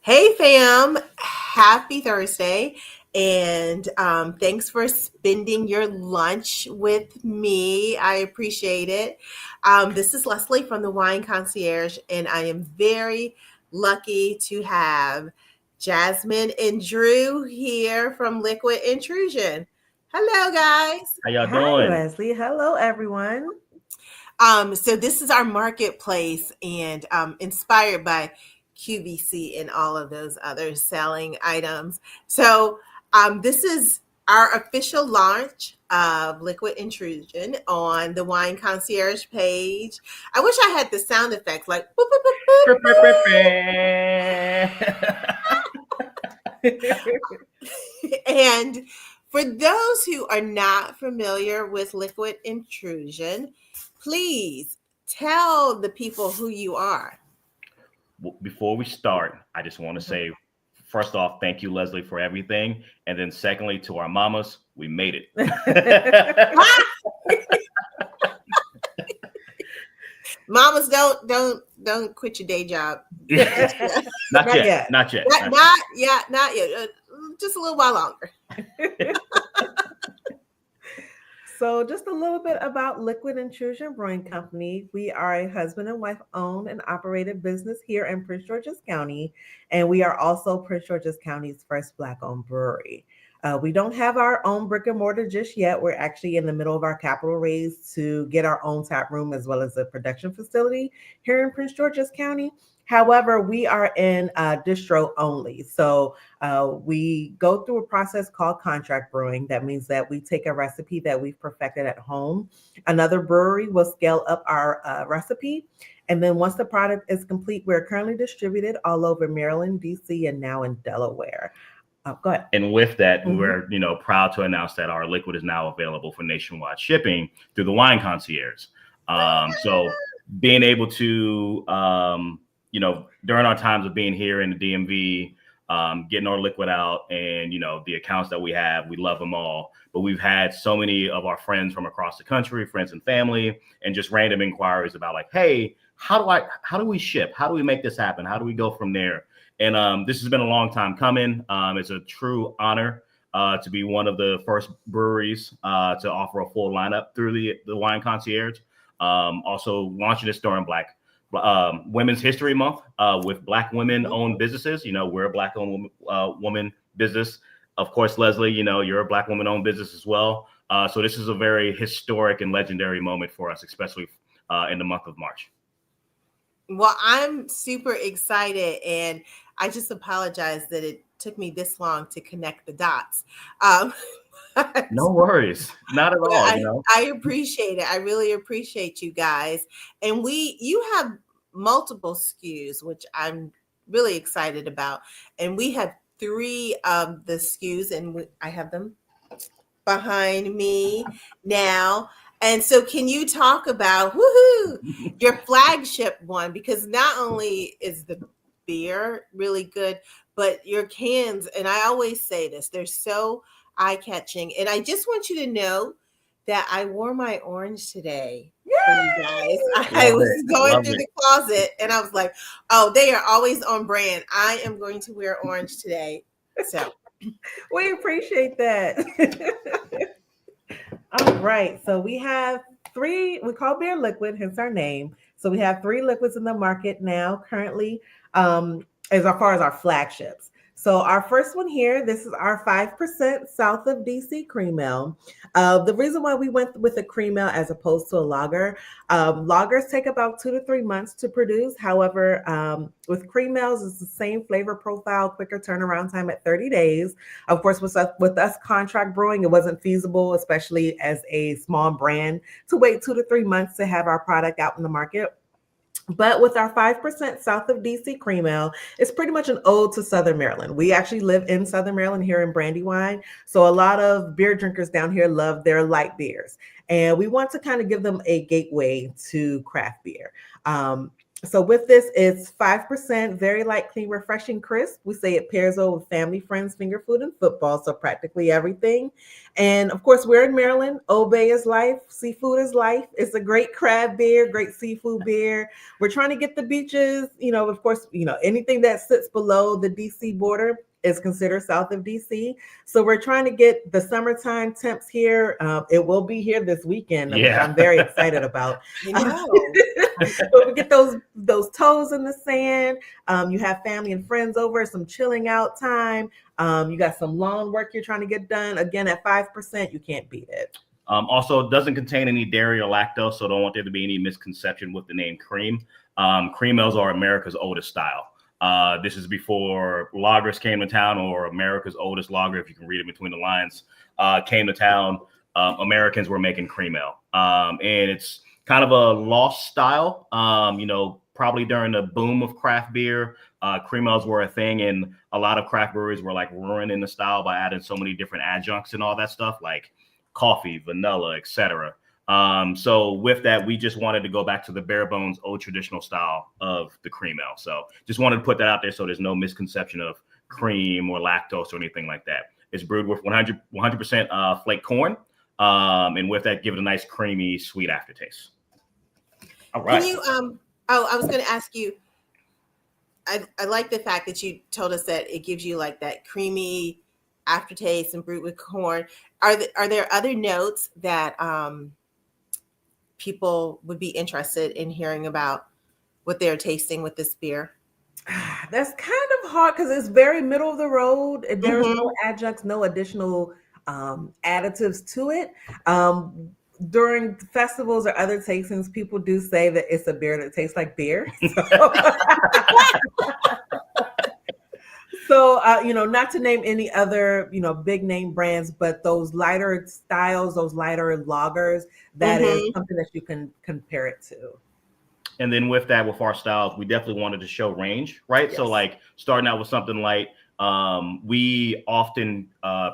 Hey fam, happy Thursday. And thanks for spending your lunch with me. I appreciate it. This is Leslie from the Wine Concierge, and I am very lucky to have Jasmine and Drew here from Liquid Intrusion. Hello, guys. How y'all Hi, doing? Leslie. Hello, everyone. So this is our marketplace and inspired by QVC and all of those other selling items. So this is our official launch of Liquid Intrusion on the Wine Concierge page. I wish I had the sound effects like boop, boop, boop, boop. And for those who are not familiar with Liquid Intrusion, please tell the people who you are. Before we start, I just want to say, first off, thank you, Leslie, for everything. And then secondly, to our mamas, we made it. Mamas, don't quit your day job. Not Not yet. yet. Not yet. Not yet. Just a little while longer. So, just a little bit about Liquid Intrusion Brewing Company. We are a husband and wife owned and operated business here in Prince George's County, and we are also Prince George's County's first Black owned brewery. We don't have our own brick and mortar just yet. We're actually in the middle of our capital raise to get our own tap room as well as a production facility here in Prince George's County. However, we are in distro only. So we go through a process called contract brewing. That means that we take a recipe that we've perfected at home. Another brewery will scale up our recipe. And then once the product is complete, we're currently distributed all over Maryland, DC, and now in Delaware. Go ahead. And with that, Mhm. we're proud to announce that our liquid is now available for nationwide shipping through the Wine Concierge. So being able to, during our times of being here in the DMV, getting our liquid out, and the accounts that we have, we love them all. But we've had so many of our friends from across the country, friends and family, and just random inquiries about like, hey, how do we ship? How do we make this happen? How do we go from there? And this has been a long time coming. It's a true honor to be one of the first breweries to offer a full lineup through the Wine Concierge. Also launching this during Black Women's History Month with Black women-owned businesses. We're a Black-owned woman business. Of course, Leslie, you're a Black woman-owned business as well. So this is a very historic and legendary moment for us, especially in the month of March. Well, I'm super excited, and I just apologize that it took me this long to connect the dots. No worries, not at all. I appreciate it. I really appreciate you guys. And you have multiple SKUs, which I'm really excited about. And we have three of the SKUs, and I have them behind me now. And so, can you talk about your flagship one? Because not only is the beer really good, but your cans, and I always say this, they're so eye catching. And I just want you to know that I wore my orange today for you guys. I was going through the closet and I was like, oh, they are always on brand. I am going to wear orange today. So We appreciate that. All right. So we have three, we call beer liquid, hence our name. So we have three liquids in the market now currently, as far as our flagships. So our first one here, this is our 5% South of DC cream ale. The reason why we went with a cream ale as opposed to a lager, lagers take about 2 to 3 months to produce. However, with cream ales, it's the same flavor profile, quicker turnaround time at 30 days. Of course, with us contract brewing, it wasn't feasible, especially as a small brand, to wait 2 to 3 months to have our product out in the market. But with our 5% South of DC cream ale, it's pretty much an ode to Southern Maryland. We actually live in Southern Maryland here in Brandywine. So a lot of beer drinkers down here love their light beers. And we want to kind of give them a gateway to craft beer. So with this, it's 5%, very light, clean, refreshing, crisp. We say it pairs well with family, friends, finger food, and football. So practically everything. And of course, we're in Maryland. Old Bay is life. Seafood is life. It's a great crab beer, great seafood beer. We're trying to get the beaches, of course, anything that sits below the DC border is considered south of DC. So we're trying to get the summertime temps here. It will be here this weekend, which I'm very excited about. But we get those toes in the sand. You have family and friends over, some chilling out time. You got some lawn work you're trying to get done. Again, at 5%, you can't beat it. Also, it doesn't contain any dairy or lactose, so don't want there to be any misconception with the name cream. Cream ales are America's oldest style. This is before lagers came to town, or America's oldest lager, if you can read it between the lines, came to town. Americans were making cream ale. And it's kind of a lost style. Probably during the boom of craft beer, cream ales were a thing, and a lot of craft breweries were like ruining the style by adding so many different adjuncts and all that stuff, like coffee, vanilla, etc. So with that, we just wanted to go back to the bare bones old traditional style of the cream ale. So just wanted to put that out there so there's no misconception of cream or lactose or anything like that. It's brewed with 100% flake corn. And with that, give it a nice creamy, sweet aftertaste. All right. Can you, I was going to ask you, I like the fact that you told us that it gives you like that creamy aftertaste and brewed with corn. Are there other notes that people would be interested in hearing about what they're tasting with this beer? That's kind of hard because it's very middle of the road. There's no adjuncts, no additional additives to it. During festivals or other tastings, people do say that it's a beer that tastes like beer. So, not to name any other, big name brands, but those lighter styles, those lighter lagers, that is something that you can compare it to. And then with that, with our styles, we definitely wanted to show range, right? Yes. So like starting out with something light, we often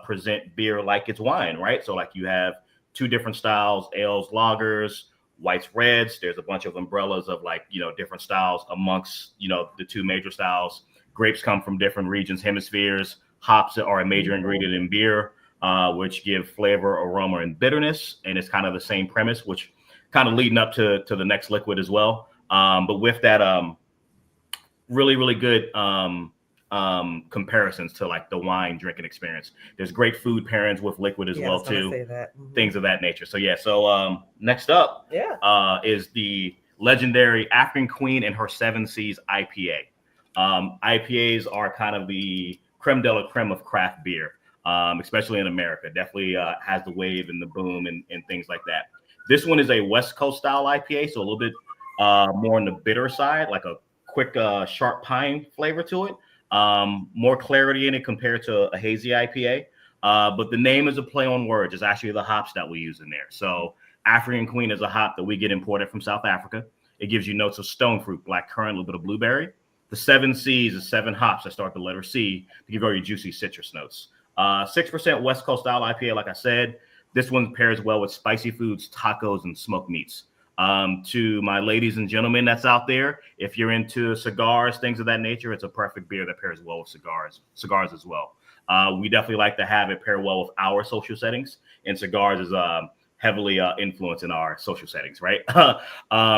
present beer like it's wine, right? So like you have two different styles, ales, lagers, whites, reds. There's a bunch of umbrellas of like, different styles amongst, the two major styles. Grapes come from different regions, hemispheres. Hops are a major ingredient in beer, which give flavor, aroma, and bitterness. And it's kind of the same premise, which kind of leading up to the next liquid as well. But with that, really, really good comparisons to like the wine drinking experience. There's great food pairings with liquid as well too. Things of that nature. So yeah. So next up, is the legendary African Queen and her 7 Seas IPA. IPAs are kind of the creme de la creme of craft beer, especially in America. Definitely has the wave and the boom and things like that. This one is a West Coast style IPA, so a little bit more on the bitter side, like a quick, sharp pine flavor to it. More clarity in it compared to a hazy IPA. But the name is a play on words. It's actually the hops that we use in there. So African Queen is a hop that we get imported from South Africa. It gives you notes of stone fruit, black currant, a little bit of blueberry. The 7 C's is 7 hops that start the letter C to give you your juicy citrus notes. 6% West Coast style IPA, like I said. This one pairs well with spicy foods, tacos, and smoked meats. To my ladies and gentlemen that's out there, if you're into cigars, things of that nature, it's a perfect beer that pairs well with cigars as well. We definitely like to have it pair well with our social settings, and cigars is heavily influencing our social settings, right?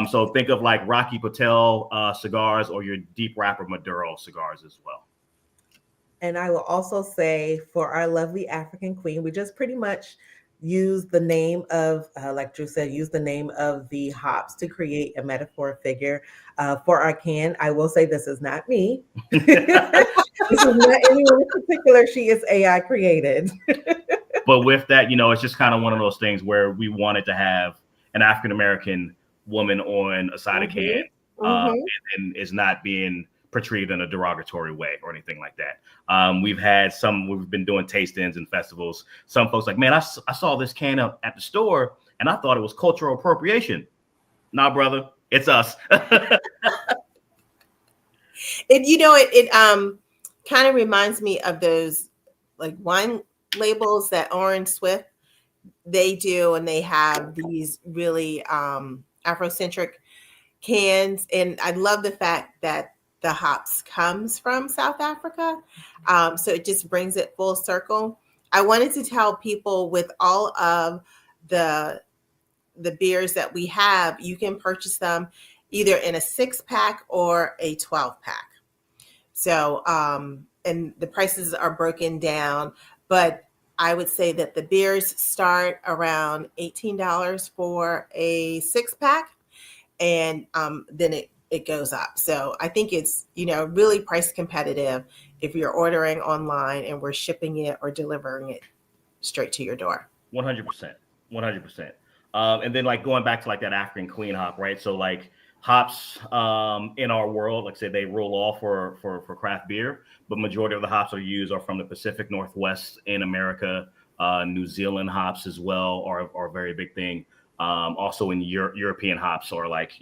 So think of like Rocky Patel cigars or your Deep Wrapper Maduro cigars as well. And I will also say for our lovely African Queen, we just pretty much use the name of, like Drew said, use the name of the hops to create a metaphor figure for our can. I will say this is not me. This is not anyone in particular. She is AI created. But with that, it's just kind of one of those things where we wanted to have an African-American woman on a side of can and is not being portrayed in a derogatory way or anything like that. We've been doing tastings and festivals. Some folks like, man, I saw this can up at the store and I thought it was cultural appropriation. Nah, brother, it's us. It kind of reminds me of those like wine labels that Orange Swift they do, and they have these really Afrocentric cans, and I love the fact that the hops comes from South Africa. So it just brings it full circle. I wanted to tell people with all of the beers that we have, you can purchase them either in a 6-pack or a 12-pack. So, and the prices are broken down, but I would say that the beers start around $18 for a 6-pack, and then it goes up. So I think it's, really price competitive if you're ordering online and we're shipping it or delivering it straight to your door. 100%. 100%. And then like going back to like that African queen hop, right? So like hops in our world, like I said, they roll off for craft beer, but majority of the hops are used are from the Pacific Northwest in America. New Zealand hops as well are a very big thing. Also in European hops are like,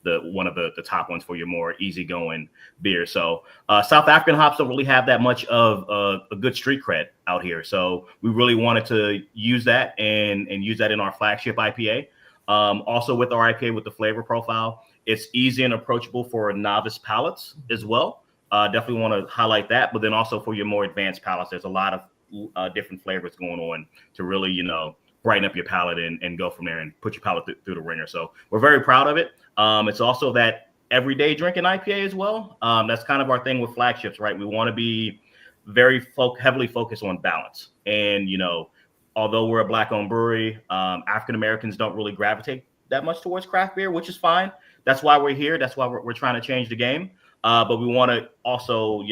one of the top ones for your more easygoing beer. So South African hops don't really have that much of a good street cred out here. So we really wanted to use that and use that in our flagship IPA. Also with our IPA, with the flavor profile, it's easy and approachable for novice palates as well. Definitely want to highlight that. But then also for your more advanced palates, there's a lot of different flavors going on to really, brighten up your palate and go from there and put your palate through the ringer. So we're very proud of it. It's also that everyday drinking IPA as well. That's kind of our thing with flagships, right? We want to be very heavily focused on balance. And, although we're a Black-owned brewery, African Americans don't really gravitate that much towards craft beer, which is fine. That's why we're here. That's why we're trying to change the game. But we want to also,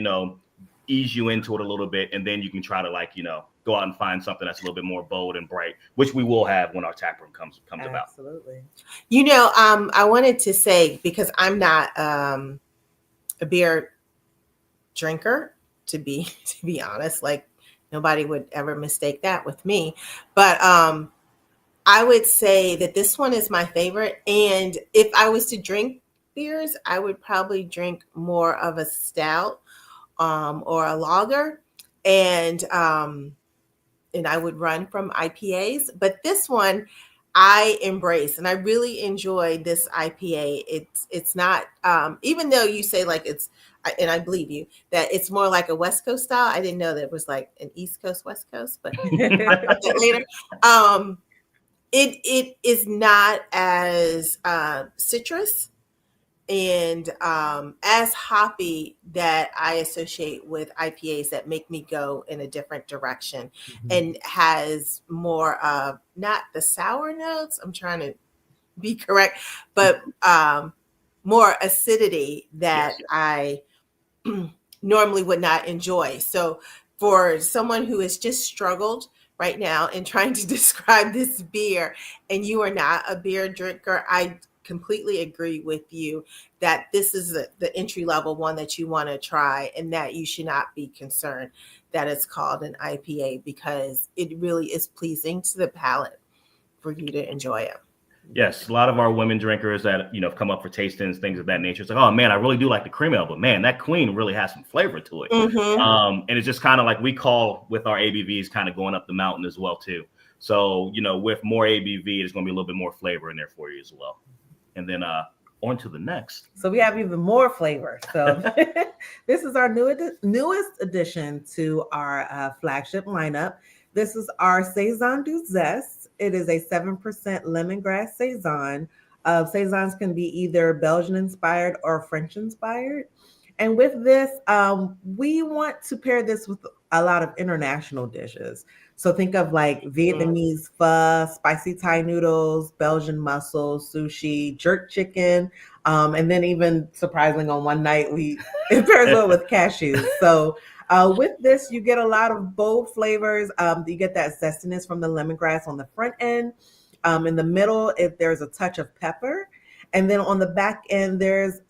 ease you into it a little bit, and then you can try to go out and find something that's a little bit more bold and bright, which we will have when our tap room comes about. Absolutely. I wanted to say, because I'm not a beer drinker, to be honest, like nobody would ever mistake that with me. But I would say that this one is my favorite. And if I was to drink beers, I would probably drink more of a stout or a lager, and I would run from IPAs. But this one I embrace, and I really enjoy this IPA. It's not, even though you say like and I believe you, that it's more like a West Coast style. I didn't know that it was like an East Coast, West Coast, but later. It is not as citrus and as hoppy that I associate with IPAs that make me go in a different direction, and has more of not the sour notes, I'm trying to be correct, but more acidity that I normally would not enjoy. So for someone who has just struggled right now in trying to describe this beer, and you are not a beer drinker, I completely agree with you that this is the entry level one that you want to try, and that you should not be concerned that it's called an IPA, because it really is pleasing to the palate for you to enjoy it. Yes, a lot of our women drinkers that come up for tastings, things of that nature. It's like, oh man, I really do like the cream ale, but man, that queen really has some flavor to it. And it's just kind of like we call with our ABVs kind of going up the mountain as well too. So with more ABV, there's going to be a little bit more flavor in there for you as well. And then on to the next. So we have even more flavor. So this is our newest addition to our flagship lineup. This is our Saison du Zest. It is a 7% lemongrass Saison. Saisons can be either Belgian-inspired or French-inspired. And with this, we want to pair this with a lot of international dishes. So think of like Vietnamese pho, spicy Thai noodles, Belgian mussels, sushi, jerk chicken, and then even surprisingly on one night it pairs well with cashews. So with this, you get a lot of bold flavors. You get that zestiness from the lemongrass on the front end. In the middle, there's a touch of pepper, and then on the back end, there's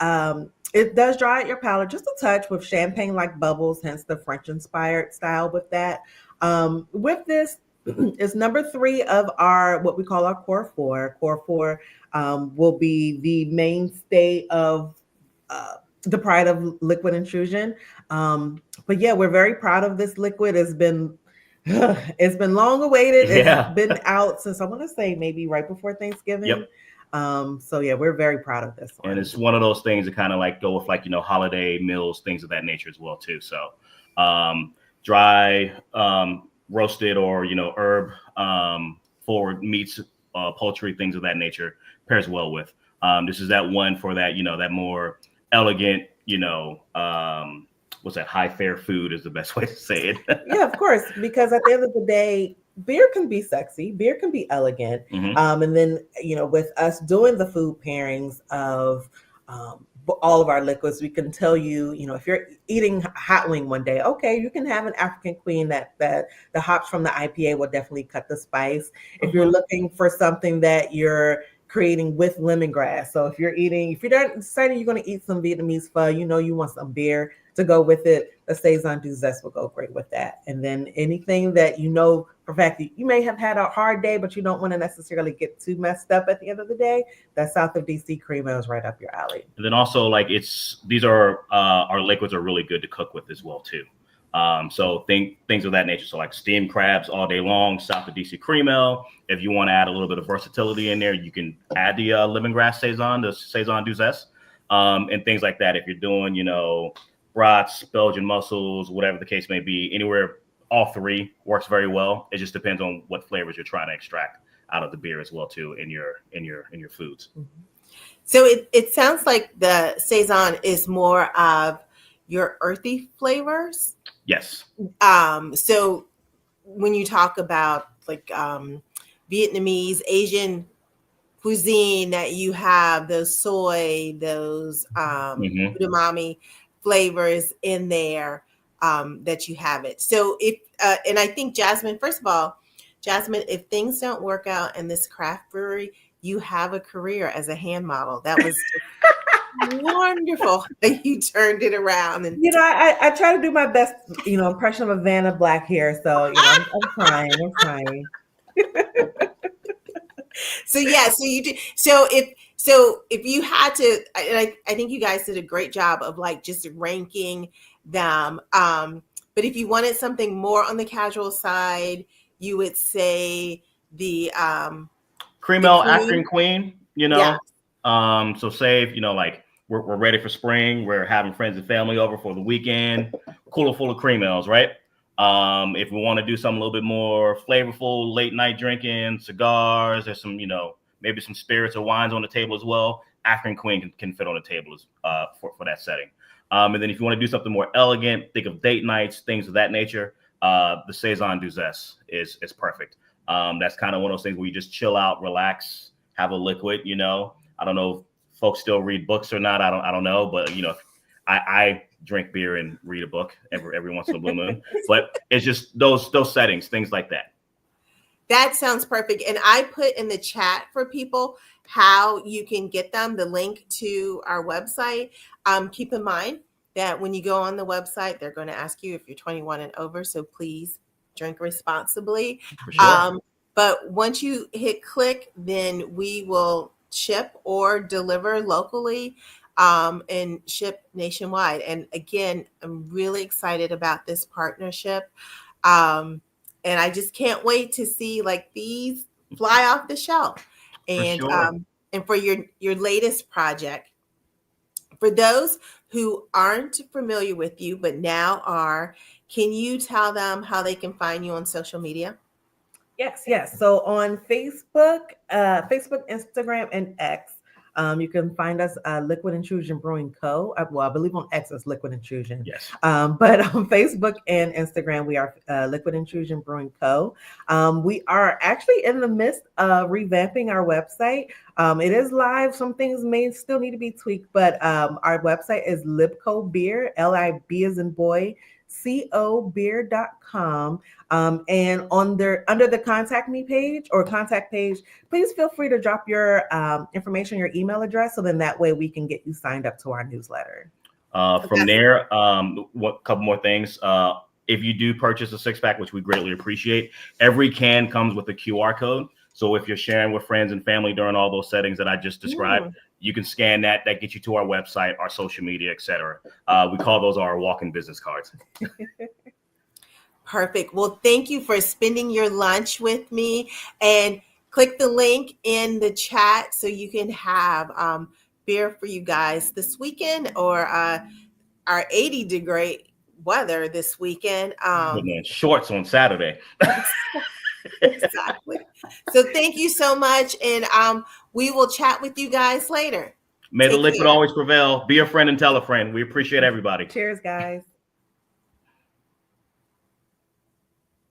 it does dry out your palate just a touch with champagne-like bubbles, hence the French-inspired style with that. With this, is number 3 of our what we call our core 4. Core 4 will be the mainstay of the pride of liquid Intrusion. But yeah, we're very proud of this liquid. It's been long awaited. Yeah. It's been out since I want to say maybe right before Thanksgiving. Yep. So yeah, we're very proud of this one. And it's one of those things that kind of like go with like, holiday meals, things of that nature as well too. So dry, roasted, or, herb forward meats, poultry, things of that nature pairs well with. This is that one for that, that more elegant, what's that, high fare food is the best way to say it. Yeah, of course, because at the end of the day, beer can be sexy, beer can be elegant. And then, with us doing the food pairings of all of our liquids, we can tell you, if you're eating hot wing one day, okay, you can have an African Queen that the hops from the IPA will definitely cut the spice. If you're looking for something that you're creating with lemongrass, so if you're deciding you're going to eat some Vietnamese pho, you want some beer to go with it, the Saison du Zest will go great with that. And then anything that for fact that you may have had a hard day, but you don't want to necessarily get too messed up at the end of the day, that South of DC cream ale is right up your alley. And then also these are our liquids are really good to cook with as well too. So things of that nature. So like steamed crabs all day long, South of DC cream ale. If you want to add a little bit of versatility in there, you can add the lemongrass Saison, the Saison du Zest, and things like that. If you're doing, brats, Belgian mussels, whatever the case may be, anywhere, all three works very well. It just depends on what flavors you're trying to extract out of the beer as well too in your foods. So it sounds like the Saison is more of your earthy flavors. Yes. So when you talk about like Vietnamese, Asian cuisine, that you have those soy, those udamami flavors in there, that you have it. So if and I think Jasmine, first of all, Jasmine, if things don't work out in this craft brewery, you have a career as a hand model. That was wonderful that you turned it around. And I try to do my best, impression of Vanna Black here. So I'm trying. So yeah, so you do. So if you had to, and I think you guys did a great job of like just ranking them. But if you wanted something more on the casual side, you would say the cream ale African Queen. Yeah. So say if like we're ready for spring, we're having friends and family over for the weekend, cooler full of cream ales, right? If we want to do something a little bit more flavorful, late night drinking, cigars, there's some, maybe some spirits or wines on the table as well. African Queen can fit on the table for that setting. And then if you want to do something more elegant, think of date nights, things of that nature, the Saison du Zest is perfect. That's kind of one of those things where you just chill out, relax, have a liquid, I don't know if folks still read books or not. I don't know, but I drink beer and read a book every once in a blue moon. But it's just those settings, things like that. That sounds perfect. And I put in the chat for people how you can get them, the link to our website. Keep in mind that when you go on the website, they're going to ask you if you're 21 and over. So please drink responsibly. For sure. But once you hit click, then we will ship or deliver locally and ship nationwide. And again, I'm really excited about this partnership. And I just can't wait to see like these fly off the shelf. And For sure. And for your latest project. For those who aren't familiar with you, but now are, can you tell them how they can find you on social media? Yes. So on Facebook, Instagram, and X, you can find us Liquid Intrusion Brewing Co. I believe on X it's Liquid Intrusion. Yes. But on Facebook and Instagram, we are Liquid Intrusion Brewing Co. We are actually in the midst of revamping our website. It is live. Some things may still need to be tweaked, but our website is Libco Beer, LIB as in boy, cobeer.com. And under the contact me page or contact page, please feel free to drop your information, your email address, so then that way we can get you signed up to our newsletter. From there, couple more things. If you do purchase a 6-pack, which we greatly appreciate, every can comes with a QR code. So if you're sharing with friends and family during all those settings that I just described, you can scan that. That gets you to our website, our social media, etc. We call those our walk-in business cards. Perfect. Well, thank you for spending your lunch with me. And click the link in the chat so you can have beer for you guys this weekend, or our 80-degree weather this weekend. Putting on shorts on Saturday. Exactly. So thank you so much, and we will chat with you guys later. May the Take liquid care. always prevail. Be a friend and tell a friend. We appreciate everybody. Cheers, guys.